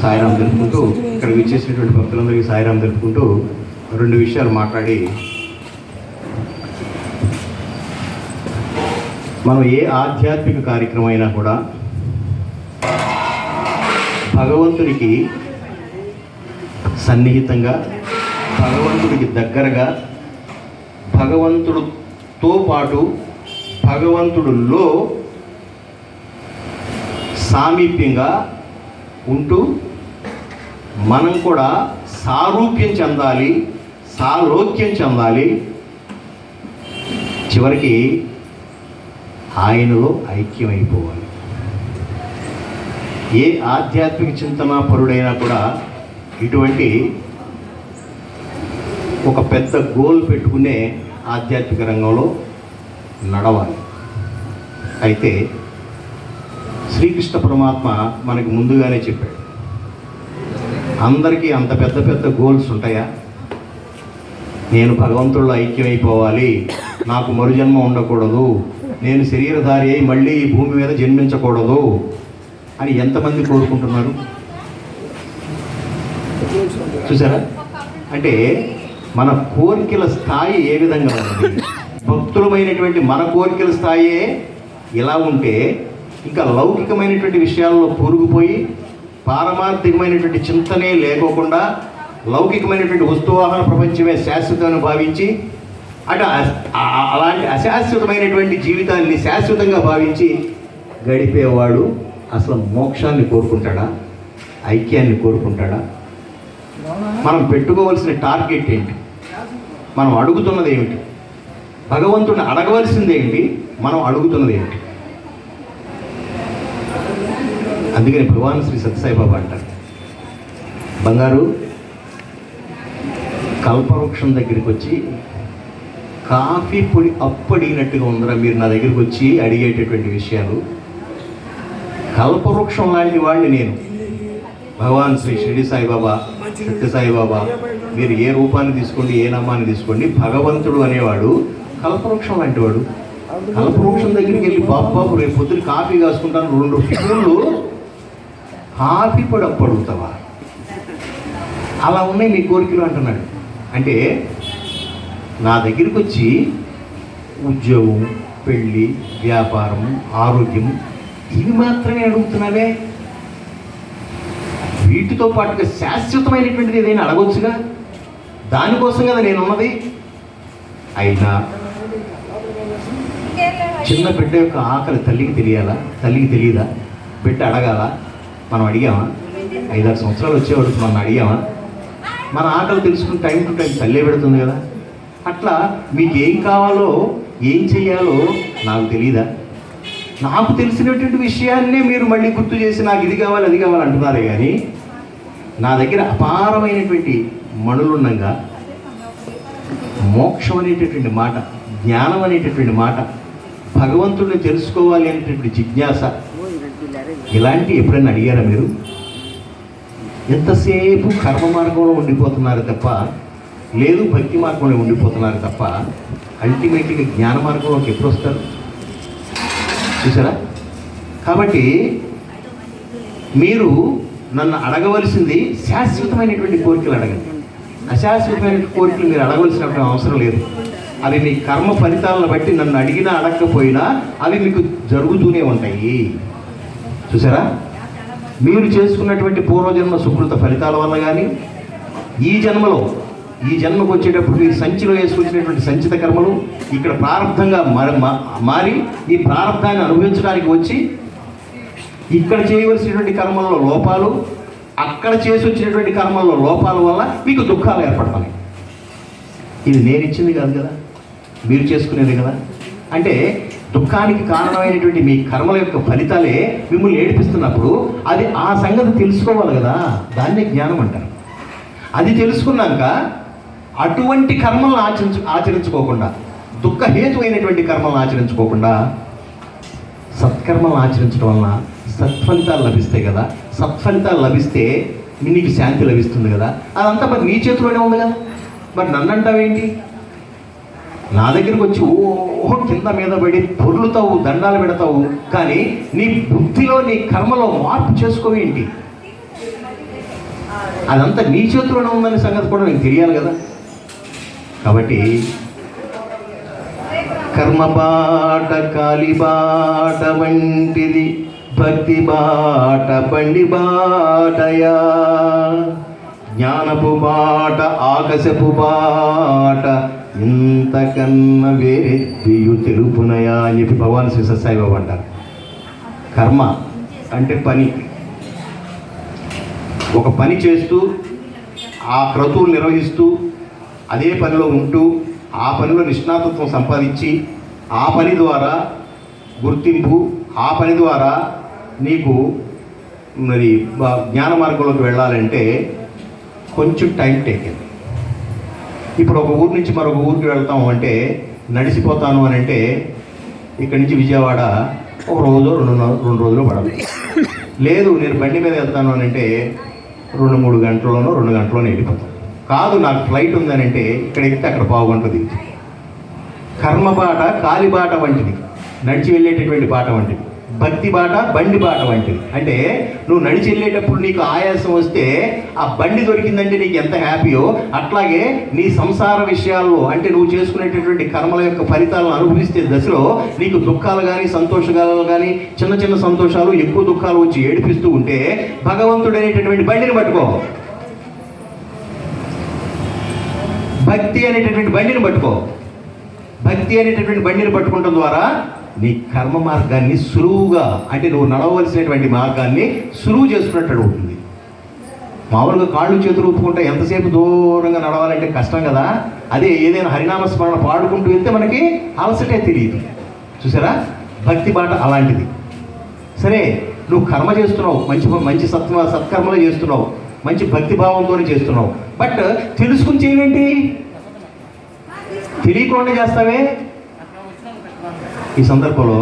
సాయిరాం తెలుపుకుంటూ, ఇక్కడ విచ్చేసినటువంటి భక్తులందరికీ సాయిరాం తెలుపుకుంటూ 2 విషయాలు మాట్లాడి మనం ఏ ఆధ్యాత్మిక కార్యక్రమం అయినా కూడా భగవంతుడికి సన్నిహితంగా, భగవంతుడికి దగ్గరగా, భగవంతుడితో పాటు భగవంతుడిలో సామీప్యంగా ఉంటూ మనం కూడా సారూప్యం చెందాలి, సాలోక్యం చెందాలి, చివరికి ఆయనలో ఐక్యమైపోవాలి. ఏ ఆధ్యాత్మిక చింతనా పరుడైనా కూడా ఇటువంటి ఒక పెద్ద గోల్ పెట్టుకునే ఆధ్యాత్మిక రంగంలో నడవాలి. అయితే శ్రీకృష్ణ పరమాత్మ మనకి ముందుగానే చెప్పాడు, అందరికీ అంత పెద్ద పెద్ద గోల్స్ ఉంటాయా? నేను భగవంతుడిలో ఐక్యమైపోవాలి, నాకు మరుజన్మ ఉండకూడదు, నేను శరీరధారి అయి మళ్ళీ ఈ భూమి మీద జన్మించకూడదు అని ఎంతమంది కోరుకుంటున్నారు? చూసారా? అంటే మన కోరికల స్థాయి ఏ విధంగా ఉంది? భక్తులమైనటువంటి మన కోరికల స్థాయే ఇలా ఉంటే ఇంకా లౌకికమైనటువంటి విషయాల్లో కూరుకుపోయి పారమార్థికమైనటువంటి చింతనే లేకోకుండా లౌకికమైనటువంటి వస్తువాహన ప్రపంచమే శాశ్వతమని భావించి అలాంటి అశాశ్వతమైనటువంటి జీవితాన్ని శాశ్వతంగా భావించి గడిపేవాడు అసలు మోక్షాన్ని కోరుకుంటాడా? ఐక్యాన్ని కోరుకుంటాడా? మనం పెట్టుకోవాల్సిన టార్గెట్ ఏంటి? మనం అడుగుతున్నది ఏమిటి? భగవంతుడిని అడగవలసింది ఏంటి? మనం అడుగుతున్నది ఏంటి? అందుకని భగవాన్ శ్రీ సత్యసాయిబాబా అంటారు, బంగారు కల్పవృక్షం దగ్గరికి వచ్చి కాఫీ పొడి అప్పడిగినట్టుగా ఉందరా మీరు నా దగ్గరికి వచ్చి అడిగేటటువంటి విషయాలు. కల్పవృక్షం లాంటి వాడిని నేను, భగవాన్ శ్రీ షిరిడి సాయిబాబా, సత్య సాయిబాబా, మీరు ఏ రూపాన్ని తీసుకోండి, ఏ నామాన్ని తీసుకోండి, భగవంతుడు అనేవాడు కల్పవృక్షం లాంటి వాడు. కల్పవృక్షం దగ్గరికి వెళ్ళి బాబు రేపు పొద్దున కాఫీ కాసుకుంటాను 2 ఫిల్లు కాఫీ పొడి అప్పడుగుతావా? అలా ఉన్నాయి మీ కోరికలు అంటున్నాడు. అంటే నా దగ్గరికి వచ్చి ఉద్యోగం, పెళ్ళి, వ్యాపారం, ఆరోగ్యం ఇవి మాత్రమే అడుగుతున్నావే, వీటితో పాటుగా శాశ్వతమైనటువంటిది ఏదైనా అడగొచ్చుగా, దానికోసం కదా నేను ఉన్నది. అయినా చిన్న బిడ్డ యొక్క ఆకలి తల్లికి తెలియాలా? తల్లికి తెలియదా? బిడ్డ అడగాల? మనం అడిగామా? 5-6 సంవత్సరాలు వచ్చేవాడు మనం అడిగామా? మన ఆకలి తెలుసుకుని టైం టు టైం తల్లే పెడుతుంది కదా. అట్లా మీకు ఏం కావాలో ఏం చెయ్యాలో నాకు తెలియదా? నాకు తెలిసినటువంటి విషయాన్నే మీరు మళ్ళీ గుర్తు చేసి నాకు ఇది కావాలి అది కావాలి అంటున్నారే కానీ నా దగ్గర అపారమైనటువంటి మణులుండగా మోక్షం అనేటటువంటి మాట, జ్ఞానం అనేటటువంటి మాట, భగవంతుడిని తెలుసుకోవాలి అనేటటువంటి జిజ్ఞాస, ఇలాంటి ఎప్పుడైనా అడిగారా మీరు? ఎంతసేపు కర్మ మార్గంలో ఉండిపోతున్నారు తప్ప, లేదు భక్తి మార్గంలో ఉండిపోతున్నారు తప్ప అల్టిమేట్గా జ్ఞాన మార్గంలోకి ఎప్పుడు వస్తారు? చూసారా? కాబట్టి మీరు నన్ను అడగవలసింది శాశ్వతమైనటువంటి కోరికలు అడగండి. అశాశ్వతమైన కోరికలు మీరు అడగవలసినటువంటి అవసరం లేదు. అవి మీ కర్మ ఫలితాలను బట్టి నన్ను అడిగినా అడగకపోయినా అవి మీకు జరుగుతూనే ఉంటాయి. చూసారా? మీరు చేసుకున్నటువంటి పూర్వజన్మ సుకృత ఫలితాల వల్ల కానీ ఈ జన్మకు వచ్చేటప్పుడు మీరు సంచిలో వేసుకొచ్చినటువంటి సంచిత కర్మలు ఇక్కడ ప్రారంభంగా మారి ఈ ప్రారంభాన్ని అనుభవించడానికి వచ్చి ఇక్కడ చేయవలసినటువంటి కర్మల్లో లోపాలు, అక్కడ చేసి వచ్చినటువంటి కర్మల్లో లోపాల వల్ల మీకు దుఃఖాలు ఏర్పడతాయి. ఇది నేను ఇచ్చింది కాదు కదా, మీరు చేసుకునేది కదా. అంటే దుఃఖానికి కారణమైనటువంటి మీ కర్మల యొక్క ఫలితాలే మిమ్మల్ని ఏడిపిస్తున్నప్పుడు అది ఆ సంగతి తెలుసుకోవాలి కదా, దాన్నే జ్ఞానం అంటారు. అది తెలుసుకున్నాక అటువంటి కర్మలను ఆచరించుకోకుండా, దుఃఖహేతువైనటువంటి కర్మలను ఆచరించుకోకుండా సత్కర్మలను ఆచరించడం వలన సత్ఫలితాలు లభిస్తాయి కదా. సత్ఫలితాలు లభిస్తే నీకు శాంతి లభిస్తుంది కదా. అదంతా మరి నీ చేతిలోనే ఉంది కదా. మరి నన్ను అంటావేంటి? నా దగ్గరికి వచ్చి ఓహో కింద మీద పడి పొర్లుతావు, దండాలు పెడతావు, కానీ నీ బుద్ధిలో నీ కర్మలో మార్పు చేసుకోవేంటి? అదంతా నీ చేతిలోనే ఉందనే సంగతి కూడా నీకు తెలియాలి కదా. కాబట్టి కర్మబాట కాలిబాట వంటిది, భక్తి బాట బండి బాటయా, జ్ఞానపు బాట ఆకాశపు బాట, ఇంతకన్నా వేరెద్దియు తెలుపునయా అని చెప్పి భగవాన్ శ్రీ సత్యసాయిబాబా అంటారు. కర్మ అంటే పని. ఒక పని చేస్తూ ఆ క్రతువులు నిర్వహిస్తూ అదే పనిలో ఉంటూ ఆ పనిలో నిష్ణాతత్వం సంపాదించి ఆ పని ద్వారా గుర్తింపు, ఆ పని ద్వారా నీకు మరి జ్ఞాన మార్గంలోకి వెళ్ళాలంటే కొంచెం టైం టేకెన్. ఇప్పుడు ఒక ఊరు నుంచి మరొక ఊరికి వెళ్తాము అంటే నడిచిపోతాను అని అంటే ఇక్కడి నుంచి విజయవాడ ఒక రోజు రెండు రోజులు పడదు. లేదు నేను బండి మీద వెళ్తాను అని అంటే 2-3 గంటల్లోనో 2 గంటల్లోనే వెళ్ళిపోతాను. కాదు నాకు ఫ్లైట్ ఉందని అంటే ఇక్కడ ఎక్కితే అక్కడ పావుగంట దిగుతుంది. కర్మబాట కాలిబాట వంటిది, నడిచి వెళ్ళేటటువంటి బాట వంటిది. భక్తి బాట బండి బాట వంటిది. అంటే నువ్వు నడిచి వెళ్ళేటప్పుడు నీకు ఆయాసం వస్తే ఆ బండి దొరికిందంటే నీకు ఎంత హ్యాపీయో, అట్లాగే నీ సంసార విషయాల్లో అంటే నువ్వు చేసుకునేటటువంటి కర్మల యొక్క ఫలితాలను అనుభవిస్తే దశలో నీకు దుఃఖాలు కానీ సంతోషాలు కానీ చిన్న చిన్న సంతోషాలు ఎక్కువ దుఃఖాలు వచ్చి ఏడిపిస్తూ ఉంటే భగవంతుడు అనేటటువంటి బండిని పట్టుకో, భక్తి అనేటటువంటి బండిని పట్టుకో. భక్తి అనేటటువంటి బండిని పట్టుకోవడం ద్వారా నీ కర్మ మార్గాన్ని సులువుగా అంటే నువ్వు నడవలసినటువంటి మార్గాన్ని సులువు చేసుకున్నట్టు ఉంటుంది. మామూలుగా కాళ్ళు చేతులు ఊపుకుంటే ఎంతసేపు దూరంగా నడవాలంటే కష్టం కదా. అదే ఏదైనా హరినామస్మరణ పాడుకుంటూ వెళ్తే మనకి అలసటే తెలియదు. చూసారా, భక్తి బాట అలాంటిది. సరే, నువ్వు కర్మ చేస్తున్నావు, మంచి సత్కర్మలు చేస్తున్నావు, మంచి భక్తి భావంతోనే చేస్తున్నావు. బట్ తెలుసుకుని చేయవేంటి? తెలియకుండా చేస్తావే. ఈ సందర్భంలో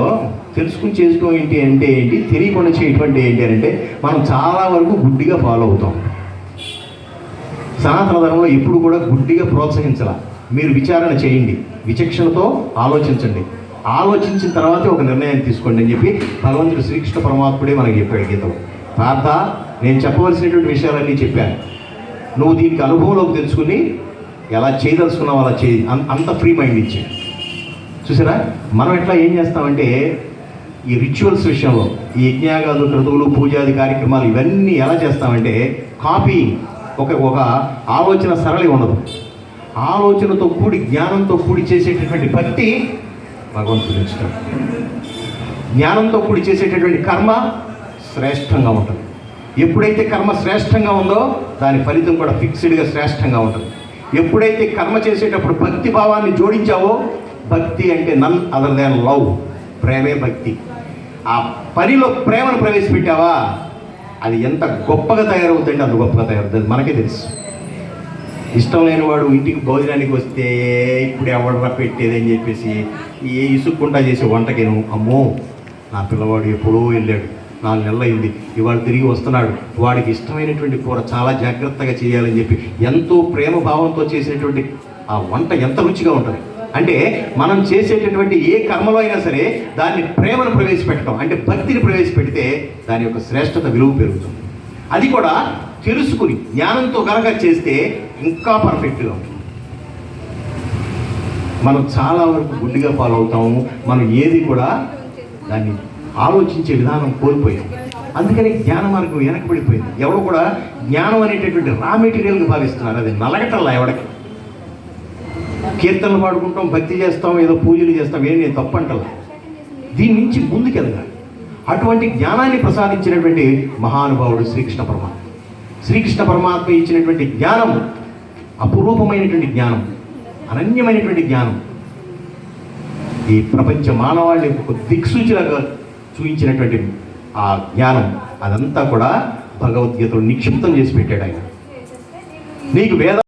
తెలుసుకుని చేసుకో ఏంటి అంటే ఏంటి, తెలియకుండా చేయటువంటి ఏంటి అంటే మనం చాలా వరకు గుడ్డిగా ఫాలో అవుతాం. సనాతన ధర్మంలో ఎప్పుడు కూడా గుడ్డిగా ప్రోత్సహించాల. మీరు విచారణ చేయండి, విచక్షణతో ఆలోచించండి, ఆలోచించిన తర్వాతే ఒక నిర్ణయం తీసుకోండి అని చెప్పి భగవంతుడు శ్రీకృష్ణ పరమాత్ముడే మనకి చెప్పాడు గీతలో. పార్థ, నేను చెప్పవలసినటువంటి విషయాలన్నీ చెప్పాను, నువ్వు దీనికి అనుభవంలోకి తెలుసుకుని ఎలా చేయదలుచుకున్నావు అలా చేయి. అంత ఫ్రీ మైండ్ ఇచ్చాడు. చూసారా, మనం ఎట్లా ఏం చేస్తామంటే ఈ రిచువల్స్ విషయంలో ఈ యజ్ఞాగాలు క్రతువులు పూజాది కార్యక్రమాలు ఇవన్నీ ఎలా చేస్తామంటే కాపీ, ఒక ఆలోచన సరళి ఉండదు. ఆలోచనతో కూడి జ్ఞానంతో కూడి చేసేటటువంటి భక్తి భగవంతుడు ఇష్టం. జ్ఞానంతో కూడి చేసేటటువంటి కర్మ శ్రేష్టంగా ఉంటుంది. ఎప్పుడైతే కర్మ శ్రేష్టంగా ఉందో దాని ఫలితం కూడా ఫిక్స్డ్గా శ్రేష్టంగా ఉంటుంది. ఎప్పుడైతే కర్మ చేసేటప్పుడు భక్తి భావాన్ని జోడించావో, భక్తి అంటే నన్ అదర్ దాన్ లవ్, ప్రేమే భక్తి. ఆ పనిలో ప్రేమను ప్రవేశపెట్టావా అది ఎంత గొప్పగా తయారవుతుందంటే అంత గొప్పగా తయారవుతుంది. మనకే తెలుసు. ఇష్టం లేని వాడు ఇంటికి భోజనానికి వస్తే ఇప్పుడు ఎవడరా పెట్టేది అని చెప్పేసి ఏ ఇసుక్కుంటా చేసే వంటకేను, అమ్మో నా పిల్లవాడు ఎప్పుడో వెళ్ళాడు, 4 నెలలు అయింది, ఇవాళ తిరిగి వస్తున్నాడు, వాడికి ఇష్టమైనటువంటి కూర చాలా జాగ్రత్తగా చేయాలని చెప్పి ఎంతో ప్రేమ భావంతో చేసినటువంటి ఆ వంట ఎంత రుచిగా ఉంటుంది. అంటే మనం చేసేటటువంటి ఏ కర్మలో అయినా సరే దాన్ని ప్రేమను ప్రవేశపెట్టడం అంటే భక్తిని ప్రవేశపెడితే దాని యొక్క శ్రేష్టత విలువ పెరుగుతుంది. అది కూడా తెలుసుకుని జ్ఞానంతో కనుక చేస్తే ఇంకా పర్ఫెక్ట్గా ఉంటుంది. మనం చాలా వరకు గుడ్డిగా ఫాలో అవుతాము. మనం ఏది కూడా దాన్ని ఆలోచించే విధానం కోల్పోయాం. అందుకని జ్ఞాన మార్గం వెనకబడిపోయింది. ఎవరు కూడా జ్ఞానం అనేటటువంటి రా మెటీరియల్గా భావిస్తున్నారు. అది నలగటల్లా ఎవరికి. కీర్తనలు పాడుకుంటాం, భక్తి చేస్తాం, ఏదో పూజలు చేస్తాం, ఏం నేను తప్పంటలా. దీని నుంచి ముందుకెళ్ళాలి. అటువంటి జ్ఞానాన్ని ప్రసాదించినటువంటి మహానుభావుడు శ్రీకృష్ణ పరమాత్మ. శ్రీకృష్ణ పరమాత్మ ఇచ్చినటువంటి జ్ఞానం అపురూపమైనటువంటి జ్ఞానం, అనన్యమైనటువంటి జ్ఞానం. ఈ ప్రపంచ మానవాళి ఒక దిక్సూచిలాగా చూపించినటువంటి ఆ జ్ఞానం అదంతా కూడా భగవద్గీతలో నిక్షిప్తం చేసి పెట్టాడు ఆయన. నీకు వేద